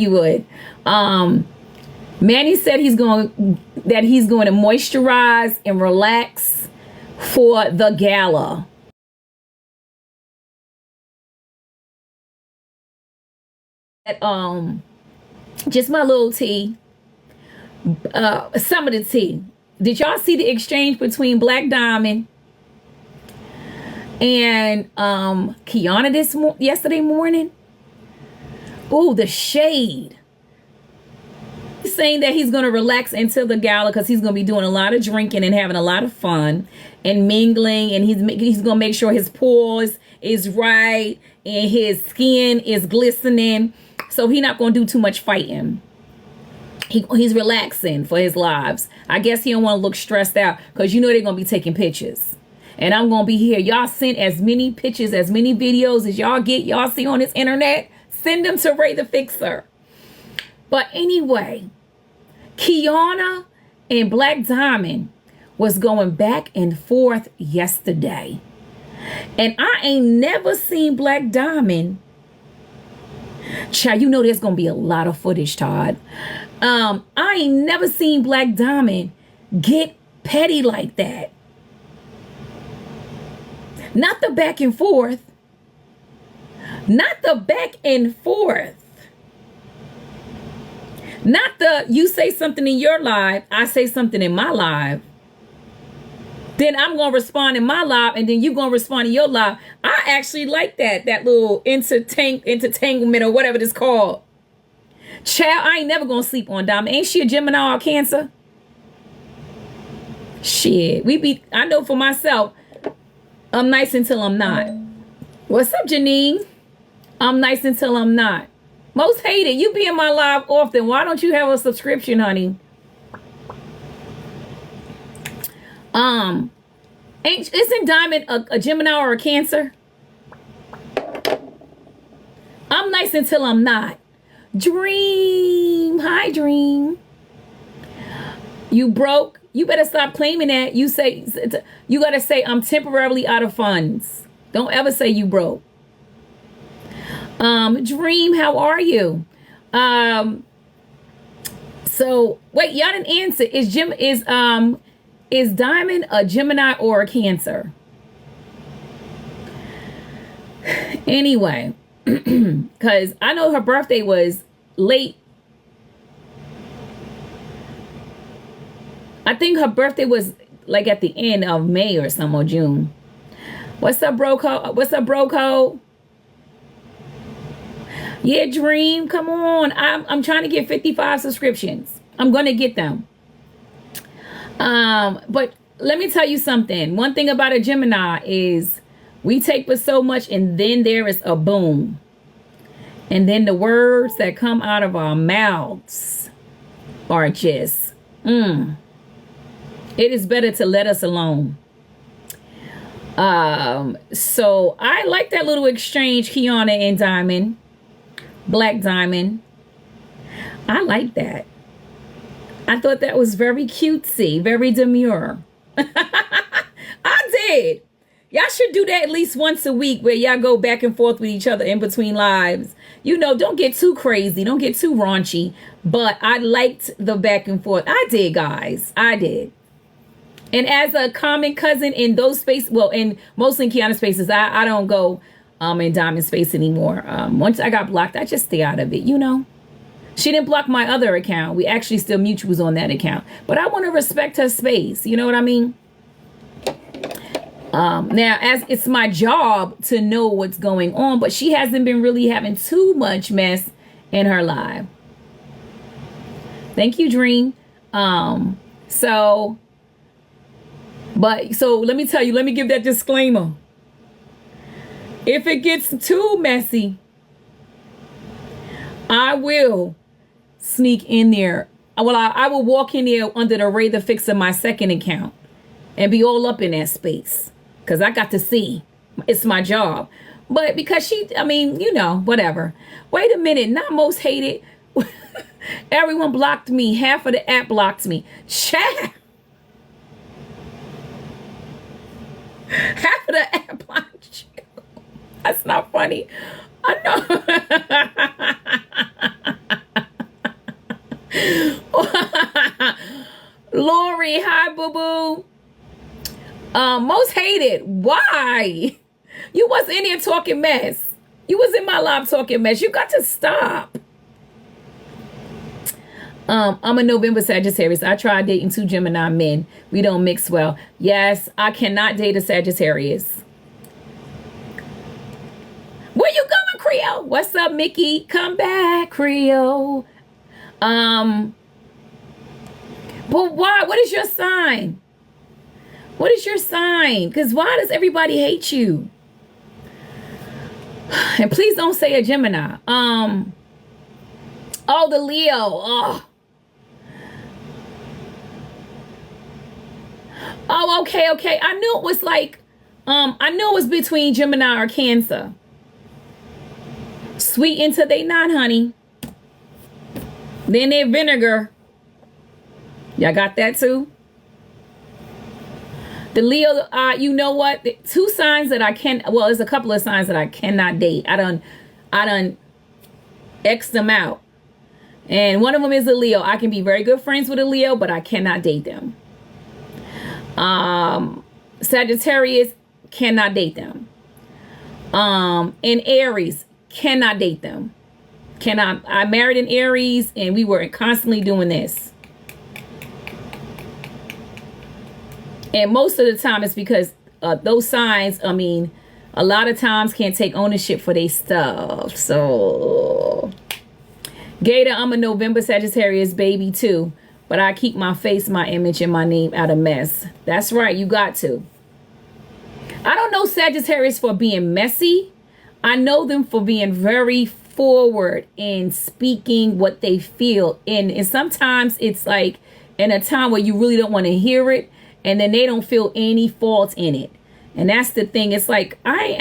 You would. Manny said he's going to moisturize and relax for the gala. Just my little tea. Some of the tea. Did y'all see the exchange between Black Diamond and Kiana yesterday morning? Oh, the shade. He's saying that he's going to relax until the gala because he's going to be doing a lot of drinking and having a lot of fun and mingling, and he's going to make sure his pores is right and his skin is glistening. So he's not going to do too much fighting. He's relaxing for his lives. I guess he don't want to look stressed out because you know they're going to be taking pictures. And I'm going to be here. Y'all send as many pictures, as many videos as y'all see on this internet. Send them to Ray the Fixer. But anyway, Kiana and Black Diamond was going back and forth yesterday. And I ain't never seen Black Diamond. Child, you know there's going to be a lot of footage, Todd. I ain't never seen Black Diamond get petty like that. Not the back and forth. Not the back and forth. Not the you say something in your live, I say something in my live. Then I'm going to respond in my live, and then you're going to respond in your live. I actually like that little entanglement or whatever it's called. Child, I ain't never going to sleep on Diamond. Ain't she a Gemini or Cancer? Shit. I know for myself, I'm nice until I'm not. What's up, Janine? I'm nice until I'm not. Most hated. You be in my live often. Why don't you have a subscription, honey? Isn't Diamond a Gemini or a Cancer? I'm nice until I'm not. Dream. Hi, Dream. You broke. You better stop claiming that. You gotta say I'm temporarily out of funds. Don't ever say you broke. Dream, how are you? So wait, y'all didn't answer. Is Diamond a Gemini or a Cancer? Anyway, because I know her birthday was late. I think her birthday was like at the end of May or some, or June. What's up, bro code? What's up, bro code? Yeah, Dream, come on. I'm trying to get 55 subscriptions. I'm gonna get them. But let me tell you something. One thing about a Gemini is we take but so much, and then there is a boom. And then the words that come out of our mouths are just, it is better to let us alone. So I like that little exchange, Kiana and Diamond. Black Diamond. I like that. I thought that was very cutesy, very demure. I did. Y'all should do that at least once a week where y'all go back and forth with each other in between lives. You know, don't get too crazy. Don't get too raunchy. But I liked the back and forth. I did, guys. I did. And as a common cousin in those spaces, well, in mostly in Kiana spaces, I don't go in Diamond space anymore. Once I got blocked, I just stay out of it, you know. She didn't block my other account. We actually still mutuals on that account. But I want to respect her space. You know what I mean? Now, as it's my job to know what's going on, but she hasn't been really having too much mess in her life. Thank you, Dream. So let me tell you, let me give that disclaimer. If it gets too messy, I will sneak in there. Well, I will walk in there under the Ray the Fixer, my second account, and be all up in that space. Because I got to see. It's my job. But because you know, whatever. Wait a minute. Not most hated. Everyone blocked me. Half of the app blocked me. Chat. Half of the app blocked you. That's not funny. I know. Lori, hi, boo boo. Most hated. Why? You was in here talking mess. You was in my live talking mess. You got to stop. I'm a November Sagittarius. I tried dating 2 Gemini men. We don't mix well. Yes, I cannot date a Sagittarius. Where you going, Creole? What's up, Mickey? Come back, Creole. But why? What is your sign? What is your sign? Because why does everybody hate you? And please don't say a Gemini. Oh, the Leo. Oh, okay. I knew it was like, I knew it was between Gemini or Cancer. Sweet until they not, honey. Then they're vinegar. Y'all got that too? The Leo, you know what? 2 signs that I can, well, there's a couple of signs that I cannot date. I done X them out. And one of them is a Leo. I can be very good friends with a Leo, but I cannot date them. Sagittarius, cannot date them. And Aries, cannot date them. I married an Aries and we were constantly doing this. And most of the time it's because those signs, I mean, a lot of times can't take ownership for their stuff. So, Gator, I'm a November Sagittarius baby too. But I keep my face, my image, and my name out of mess. That's right, you got to. I don't know Sagittarius for being messy. I know them for being very forward in speaking what they feel. And sometimes it's like in a time where you really don't want to hear it. And then they don't feel any fault in it. And that's the thing. It's like, I didn't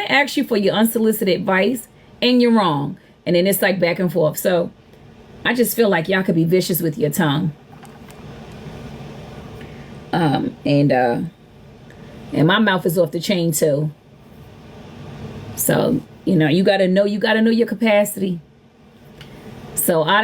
ask you for your unsolicited advice and you're wrong. And then it's like back and forth. So I just feel like y'all could be vicious with your tongue. And my mouth is off the chain too. So, you gotta know your capacity. So I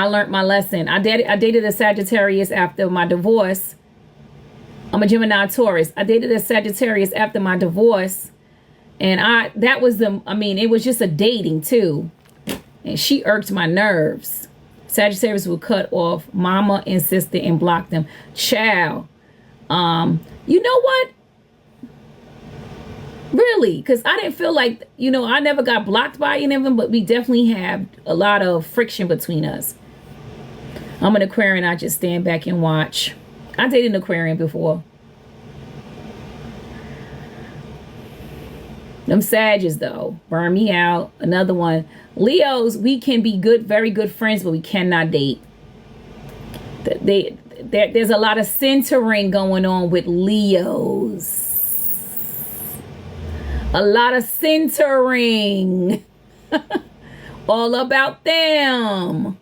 learned my lesson. I dated a Sagittarius after my divorce. I'm a Gemini Taurus. I dated a Sagittarius after my divorce. And it was just a dating too. And she irked my nerves. Sagittarius would cut off mama and sister and block them. Child. You know what? Really? Because I didn't feel like, I never got blocked by any of them, but we definitely have a lot of friction between us. I'm an Aquarian. I just stand back and watch. I dated an Aquarian before. Them Sagittarius, though, burn me out. Another one. Leos, we can be good, very good friends, but we cannot date. There's a lot of centering going on with Leos. A lot of centering. All about them.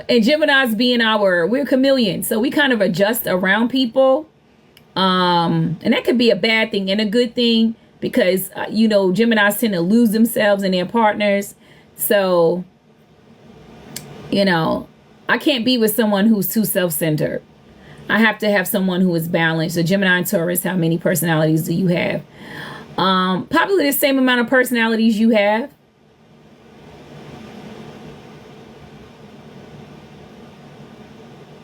And Gemini's being we're chameleons, so we kind of adjust around people, and that could be a bad thing and a good thing because Geminis tend to lose themselves in their partners. So I can't be with someone who's too self-centered. I have to have someone who is balanced. A Gemini and Taurus, how many personalities do you have? Probably the same amount of personalities you have.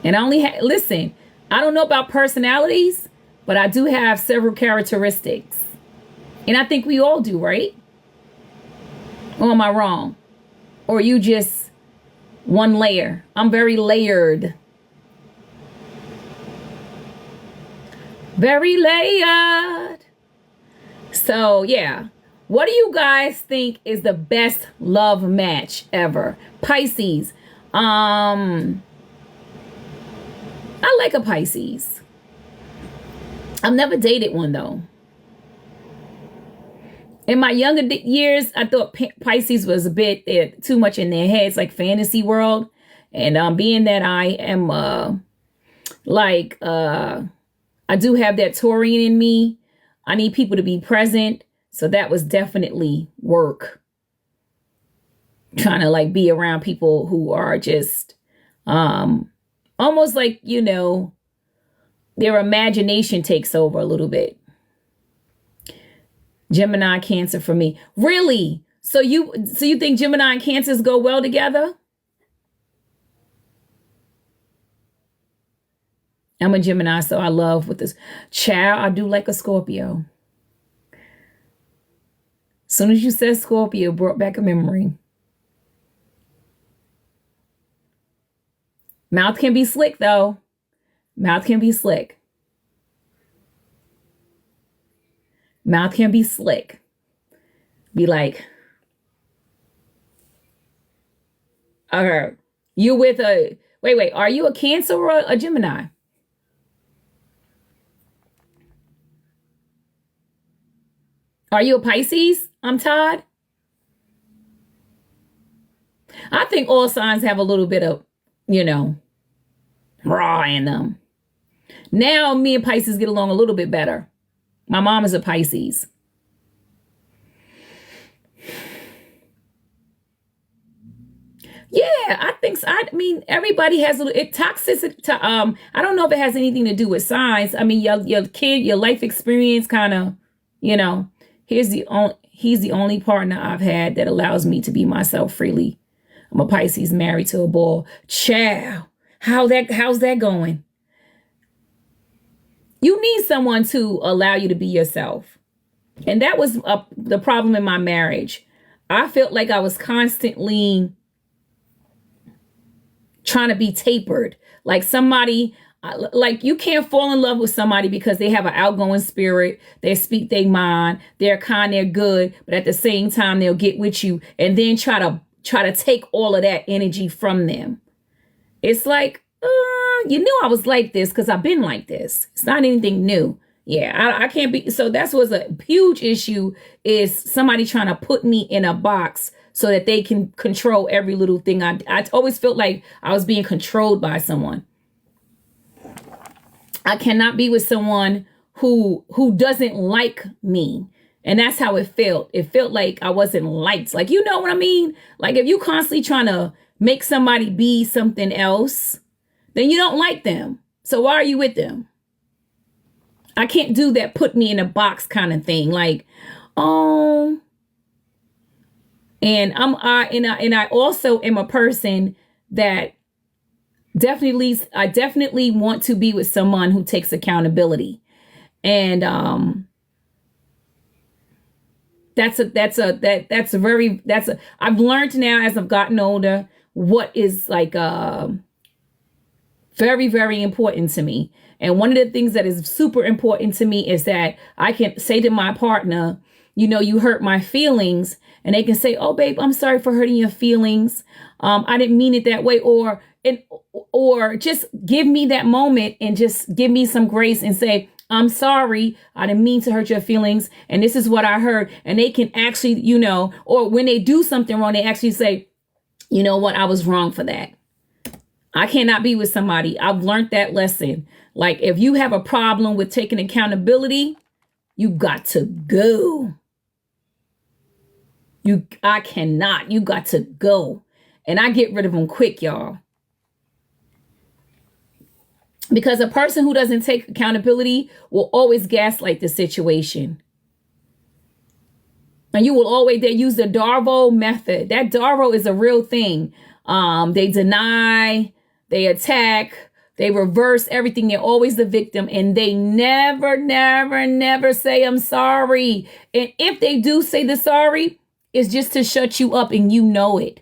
And listen, I don't know about personalities, but I do have several characteristics. And I think we all do, right? Or am I wrong? Or you just one layer? I'm very layered. Very layered. So, yeah. What do you guys think is the best love match ever? Pisces. I like a Pisces. I've never dated one though. In my younger years, I thought Pisces was a bit too much in their heads, like fantasy world. And being that I am I do have that Taurian in me. I need people to be present. So that was definitely work. Trying to like be around people who are just almost like, their imagination takes over a little bit. Gemini, Cancer for me. Really? So you think Gemini and Cancers go well together? I'm a Gemini, so I love with this. Child, I do like a Scorpio. As soon as you said Scorpio, brought back a memory. Mouth can be slick, though. Mouth can be slick. Mouth can be slick. Be like, okay, you with a, wait, are you a Cancer or a Gemini? Are you a Pisces? I'm Todd. I think all signs have a little bit of, raw in them. Now me and Pisces get along a little bit better. My mom is a Pisces. Yeah, I think so. I mean, everybody has a little toxicity. I don't know if it has anything to do with signs. I mean, your kid, your life experience, kind of, he's the only partner I've had that allows me to be myself freely. I'm a Pisces married to a bull. Child, how's that going? You need someone to allow you to be yourself. And that was the problem in my marriage. I felt like I was constantly trying to be tapered. Like somebody, like you can't fall in love with somebody because they have an outgoing spirit. They speak their mind. They're kind, they're good. But at the same time, they'll get with you and then try to take all of that energy from them. It's like, you knew I was like this because I've been like this. It's not anything new. Yeah, I can't be. So that was a huge issue, is somebody trying to put me in a box so that they can control every little thing. I always felt like I was being controlled by someone. I cannot be with someone who doesn't like me. And that's how it felt. It felt like I wasn't liked. Like, you know what I mean? Like if you constantly trying to make somebody be something else, then you don't like them. So why are you with them? I can't do that put me in a box kind of thing. Like, oh. And I also am a person that I definitely want to be with someone who takes accountability. And I've learned now as I've gotten older what is like very, very important to me. And one of the things that is super important to me is that I can say to my partner, you hurt my feelings, and they can say, oh, babe, I'm sorry for hurting your feelings. I didn't mean it that way. Or just give me that moment and just give me some grace and say, I'm sorry, I didn't mean to hurt your feelings. And this is what I heard. And they can actually, or when they do something wrong, they actually say, you know what, I was wrong for that. I cannot be with somebody. I've learned that lesson. Like if you have a problem with taking accountability, you got to go. I cannot. You got to go. And I get rid of them quick, y'all. Because a person who doesn't take accountability will always gaslight the situation. And you will always, they use the Darvo method. That Darvo is a real thing. They deny, they attack, they reverse everything. They're always the victim. And they never, never, never say, I'm sorry. And if they do say the sorry, it's just to shut you up and you know it.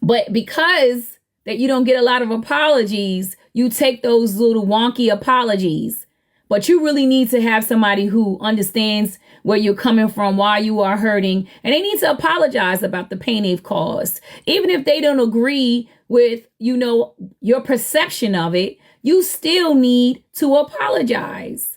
But because that you don't get a lot of apologies, you take those little wonky apologies. But you really need to have somebody who understands where you're coming from, why you are hurting, and they need to apologize about the pain they've caused. Even if they don't agree with, your perception of it, you still need to apologize.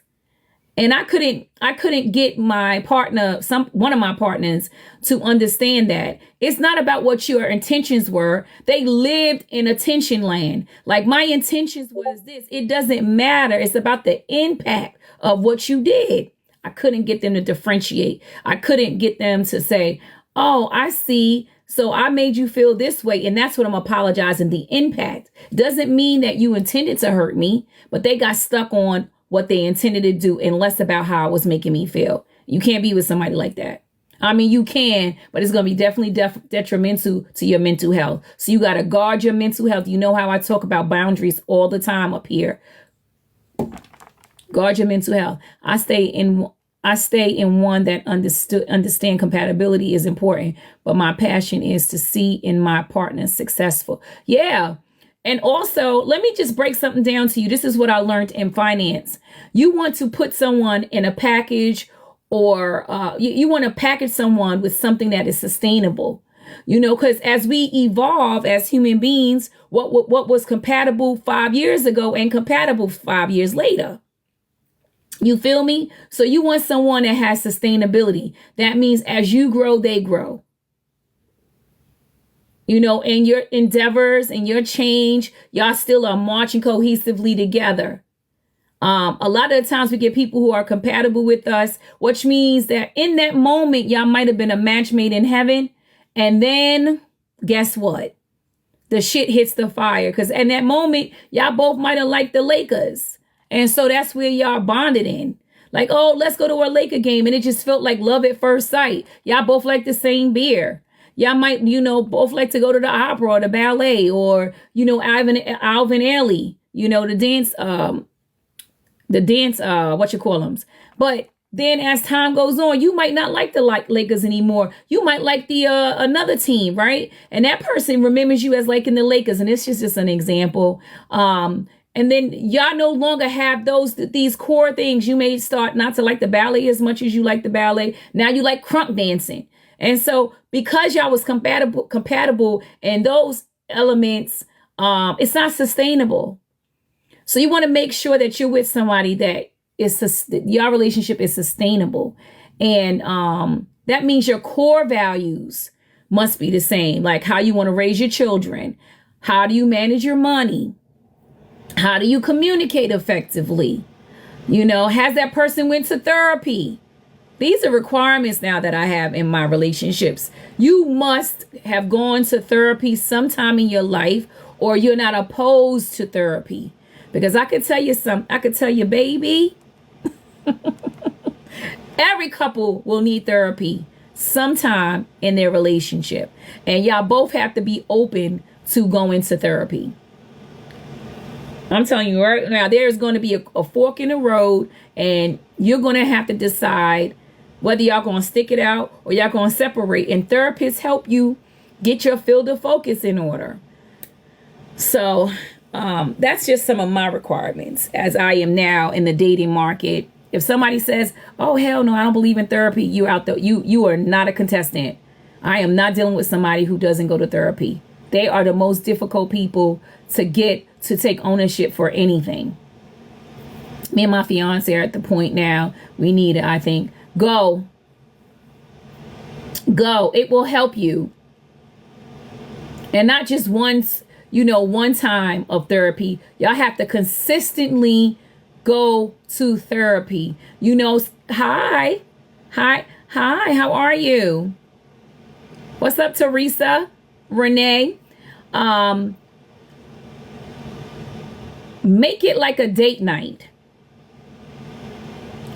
And I couldn't get my partner, one of my partners, to understand that it's not about what your intentions were. They lived in attention land. Like my intentions was this. It doesn't matter. It's about the impact of what you did. I couldn't get them to differentiate. I couldn't get them to say, oh, I see. So I made you feel this way. And that's what I'm apologizing. The impact doesn't mean that you intended to hurt me, but they got stuck on what they intended to do and less about how it was making me feel. You can't be with somebody like that. I mean, you can, but it's going to be definitely detrimental to your mental health. So you got to guard your mental health. You know how I talk about boundaries all the time up here. Guard your mental health. I stay in one that understand compatibility is important, but my passion is to see in my partner successful. Yeah. And also, let me just break something down to you. This is what I learned in finance. You want to put someone in a package, or you want to package someone with something that is sustainable, because as we evolve as human beings, what was compatible 5 years ago ain't compatible 5 years later. You feel me? So you want someone that has sustainability. That means as you grow, they grow. In your endeavors and your change, y'all still are marching cohesively together. A lot of the times we get people who are compatible with us, which means that in that moment, y'all might have been a match made in heaven. And then guess what? The shit hits the fire. Because in that moment, y'all both might have liked the Lakers. And so that's where y'all bonded in. Like, oh, let's go to a Laker game. And it just felt like love at first sight. Y'all both like the same beer. Y'all might, both like to go to the opera or the ballet or, Alvin Ailey, the dance, But then as time goes on, you might not like the Lakers anymore. You might like the another team, right? And that person remembers you as liking the Lakers. And it's just an example. And then y'all no longer have these core things. You may start not to like the ballet as much as you like the ballet. Now you like crunk dancing. And so because y'all was compatible in those elements, it's not sustainable. So you want to make sure that you're with somebody that your relationship is sustainable. And that means your core values must be the same, like how you want to raise your children. How do you manage your money? How do you communicate effectively? Has that person went to therapy? These are requirements now that I have in my relationships. You must have gone to therapy sometime in your life, or you're not opposed to therapy. Because I could tell you, baby, every couple will need therapy sometime in their relationship. And y'all both have to be open to going to therapy. I'm telling you right now, there's going to be a fork in the road, and you're going to have to decide whether y'all going to stick it out or y'all going to separate. And therapists help you get your field of focus in order. So that's just some of my requirements as I am now in the dating market. If somebody says, oh, hell no, I don't believe in therapy, you out there, you are not a contestant. I am not dealing with somebody who doesn't go to therapy. They are the most difficult people to get to take ownership for anything. Me and my fiance are at the point now, we need it, I think. Go. It will help you. And not just once, one time of therapy. Y'all have to consistently go to therapy. Hi, how are you? What's up, Teresa? Renee? Make it like a date night.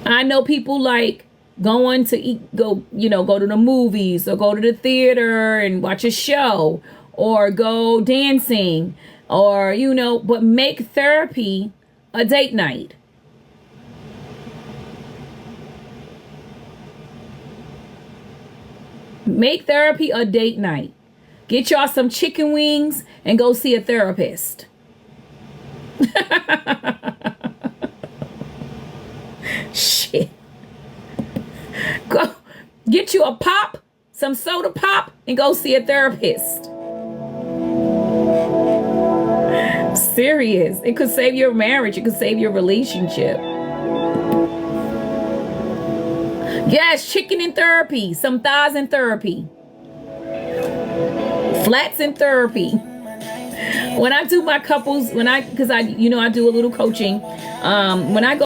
I know people like going to go to the movies or go to the theater and watch a show or go dancing or, but make therapy a date night. Make therapy a date night. Get y'all some chicken wings and go see a therapist. Shit. Go get you a pop, some soda pop, and go see a therapist. Serious. It could save your marriage. It could save your relationship. Yes, chicken in therapy. Some thighs in therapy. Flats in therapy. When I do my couples, because I do a little coaching. When I go